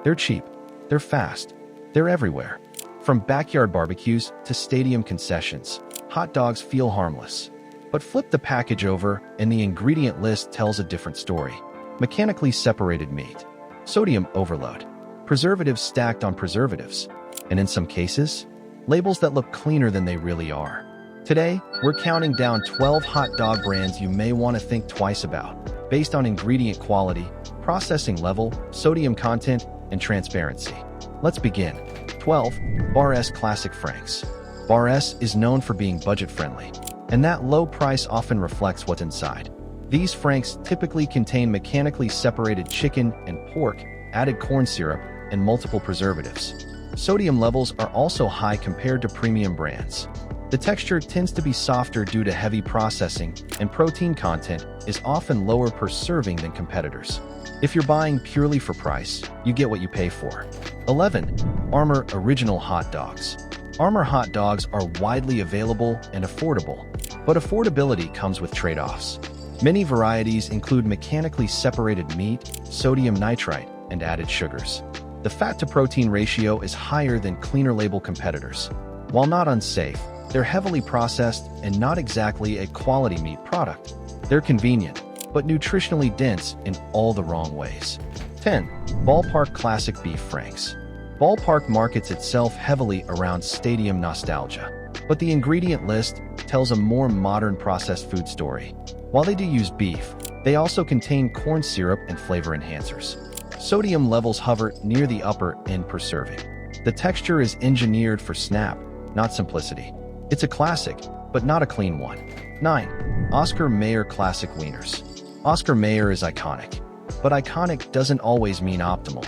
They're cheap, they're fast, they're everywhere. From backyard barbecues to stadium concessions, hot dogs feel harmless. But flip the package over and the ingredient list tells a different story. Mechanically separated meat, sodium overload, preservatives stacked on preservatives, and in some cases, labels that look cleaner than they really are. Today, we're counting down 12 hot dog brands you may want to think twice about, based on ingredient quality, processing level, sodium content, and transparency. Let's begin. 12. Bar S Classic Franks. Bar S is known for being budget-friendly, and that low price often reflects what's inside. These franks typically contain mechanically separated chicken and pork, added corn syrup, and multiple preservatives. Sodium levels are also high compared to premium brands. The texture tends to be softer due to heavy processing, and protein content is often lower per serving than competitors. If you're buying purely for price, you get what you pay for. 11. Armour Original Hot Dogs. Armour hot dogs are widely available and affordable, but affordability comes with trade-offs. Many varieties include mechanically separated meat, sodium nitrite, and added sugars. The fat-to-protein ratio is higher than cleaner label competitors. While not unsafe, they're heavily processed and not exactly a quality meat product. They're convenient, but nutritionally dense in all the wrong ways. 10. Ballpark Classic Beef Franks. Ballpark markets itself heavily around stadium nostalgia, but the ingredient list tells a more modern processed food story. While they do use beef, they also contain corn syrup and flavor enhancers. Sodium levels hover near the upper end per serving. The texture is engineered for snap, not simplicity. It's a classic, but not a clean one. 9. Oscar Mayer Classic Wieners. Oscar Mayer is iconic, but iconic doesn't always mean optimal.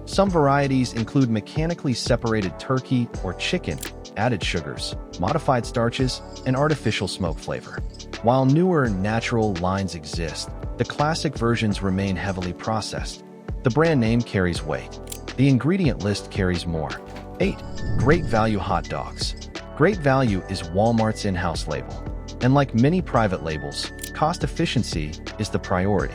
Some varieties include mechanically separated turkey or chicken, added sugars, modified starches, and artificial smoke flavor. While newer natural lines exist, the classic versions remain heavily processed. The brand name carries weight. The ingredient list carries more. 8. Great Value Hot Dogs. Great Value is Walmart's in-house label. And like many private labels, cost efficiency is the priority.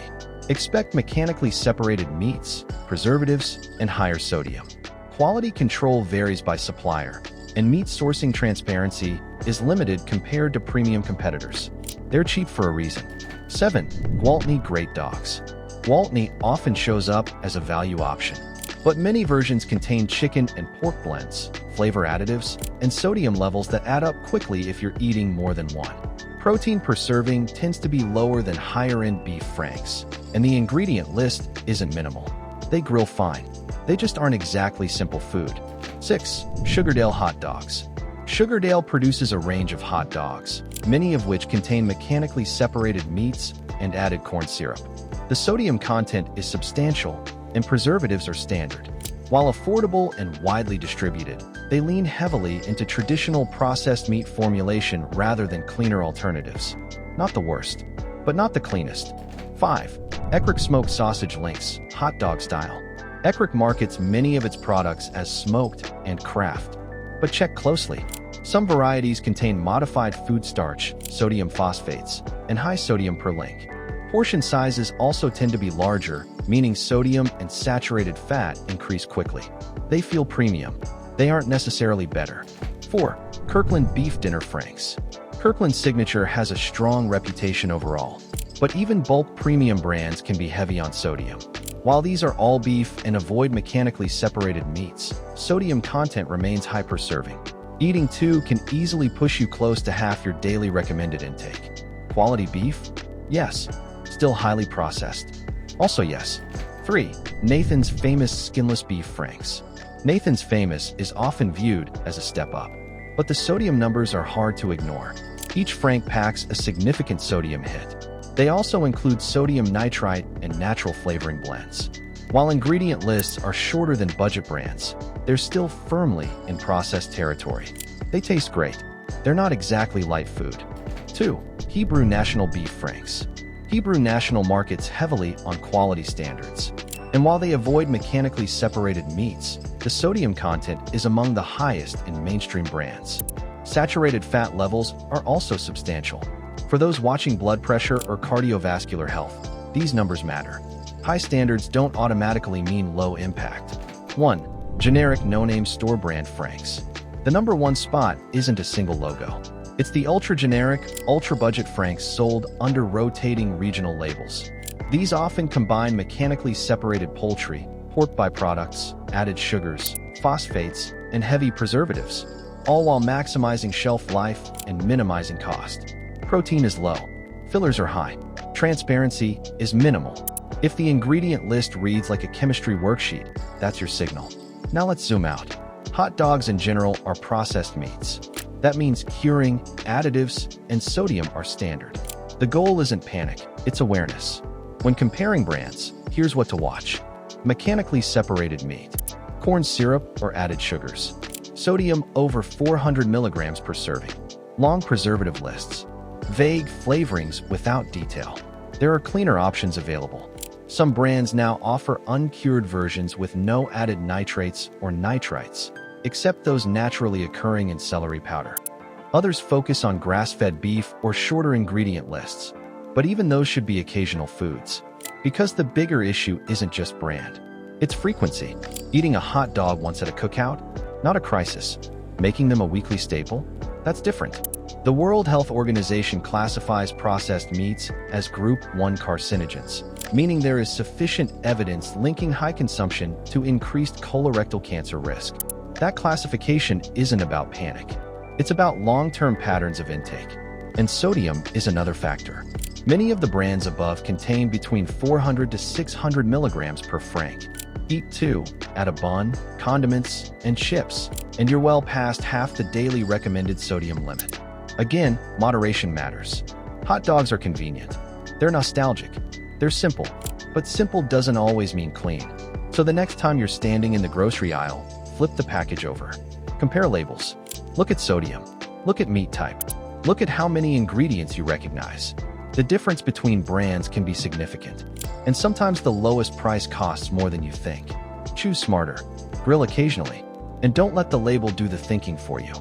Expect mechanically separated meats, preservatives, and higher sodium. Quality control varies by supplier, and meat sourcing transparency is limited compared to premium competitors. They're cheap for a reason. 7. Gwaltney Great Dogs. Gwaltney often shows up as a value option, but many versions contain chicken and pork blends, flavor additives, and sodium levels that add up quickly if you're eating more than one. Protein per serving tends to be lower than higher-end beef franks, and the ingredient list isn't minimal. They grill fine. They just aren't exactly simple food. 6. Sugardale Hot Dogs. Sugardale produces a range of hot dogs, many of which contain mechanically separated meats and added corn syrup. The sodium content is substantial, and preservatives are standard. While affordable and widely distributed, they lean heavily into traditional processed meat formulation rather than cleaner alternatives. Not the worst, but not the cleanest. 5. Eckrich Smoked Sausage Links, hot dog style. Eckrich markets many of its products as smoked and craft. But check closely. Some varieties contain modified food starch, sodium phosphates, and high sodium per link. Portion sizes also tend to be larger, meaning sodium and saturated fat increase quickly. They feel premium. They aren't necessarily better. 4. Kirkland Beef Dinner Franks. Kirkland's signature has a strong reputation overall, but even bulk premium brands can be heavy on sodium. While these are all beef and avoid mechanically separated meats, sodium content remains high per serving. Eating two can easily push you close to half your daily recommended intake. Quality beef? Yes. Still highly processed? Also yes. 3. Nathan's Famous Skinless Beef Franks. Nathan's Famous is often viewed as a step up, but the sodium numbers are hard to ignore. Each frank packs a significant sodium hit. They also include sodium nitrite and natural flavoring blends. While ingredient lists are shorter than budget brands, they're still firmly in processed territory. They taste great. They're not exactly light food. 2. Hebrew National Beef Franks. Hebrew National markets heavily on quality standards. And while they avoid mechanically separated meats, the sodium content is among the highest in mainstream brands. Saturated fat levels are also substantial. For those watching blood pressure or cardiovascular health, these numbers matter. High standards don't automatically mean low impact. 1. Generic no-name store brand Franks. The number one spot isn't a single logo. It's the ultra-generic, ultra-budget Franks sold under rotating regional labels. These often combine mechanically separated poultry, pork byproducts, added sugars, phosphates, and heavy preservatives, all while maximizing shelf life and minimizing cost. Protein is low. Fillers are high. Transparency is minimal. If the ingredient list reads like a chemistry worksheet, that's your signal. Now let's zoom out. Hot dogs in general are processed meats. That means curing, additives, and sodium are standard. The goal isn't panic, it's awareness. When comparing brands, here's what to watch. Mechanically separated meat, corn syrup or added sugars, sodium over 400 milligrams per serving, long preservative lists, vague flavorings without detail. There are cleaner options available. Some brands now offer uncured versions with no added nitrates or nitrites, except those naturally occurring in celery powder. Others focus on grass-fed beef or shorter ingredient lists, but even those should be occasional foods. Because the bigger issue isn't just brand, it's frequency. Eating a hot dog once at a cookout? Not a crisis. Making them a weekly staple? That's different. The World Health Organization classifies processed meats as Group 1 carcinogens, meaning there is sufficient evidence linking high consumption to increased colorectal cancer risk. That classification isn't about panic. It's about long-term patterns of intake. And sodium is another factor. Many of the brands above contain between 400 to 600 milligrams per franc. Eat 2, add a bun, condiments, and chips, and you're well past half the daily recommended sodium limit. Again, moderation matters. Hot dogs are convenient. They're nostalgic. They're simple. But simple doesn't always mean clean. So the next time you're standing in the grocery aisle, flip the package over. Compare labels. Look at sodium. Look at meat type. Look at how many ingredients you recognize. The difference between brands can be significant, and sometimes the lowest price costs more than you think. Choose smarter, grill occasionally, and don't let the label do the thinking for you.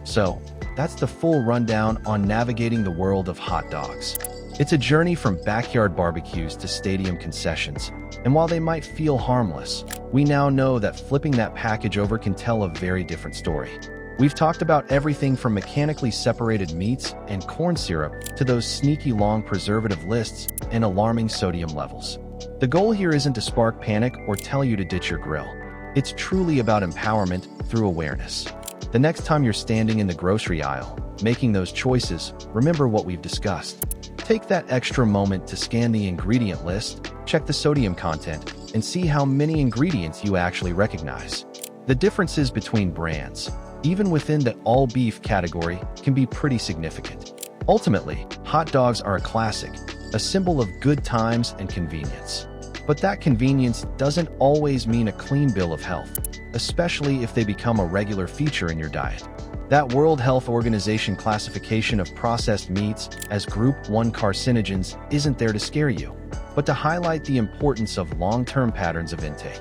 So, that's the full rundown on navigating the world of hot dogs. It's a journey from backyard barbecues to stadium concessions, and while they might feel harmless, we now know that flipping that package over can tell a very different story. We've talked about everything from mechanically separated meats and corn syrup to those sneaky long preservative lists and alarming sodium levels. The goal here isn't to spark panic or tell you to ditch your grill. It's truly about empowerment through awareness. The next time you're standing in the grocery aisle, making those choices, remember what we've discussed. Take that extra moment to scan the ingredient list, check the sodium content, and see how many ingredients you actually recognize. The differences between brands, even within the all-beef category, can be pretty significant. Ultimately, hot dogs are a classic, a symbol of good times and convenience. But that convenience doesn't always mean a clean bill of health, especially if they become a regular feature in your diet. That World Health Organization classification of processed meats as Group 1 carcinogens isn't there to scare you, but to highlight the importance of long-term patterns of intake.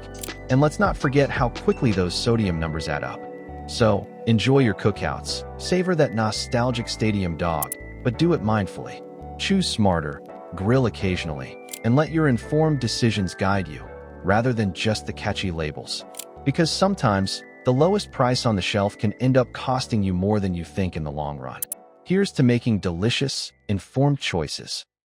And let's not forget how quickly those sodium numbers add up. So, enjoy your cookouts, savor that nostalgic stadium dog, but do it mindfully. Choose smarter, grill occasionally, and let your informed decisions guide you, rather than just the catchy labels. Because sometimes, the lowest price on the shelf can end up costing you more than you think in the long run. Here's to making delicious, informed choices.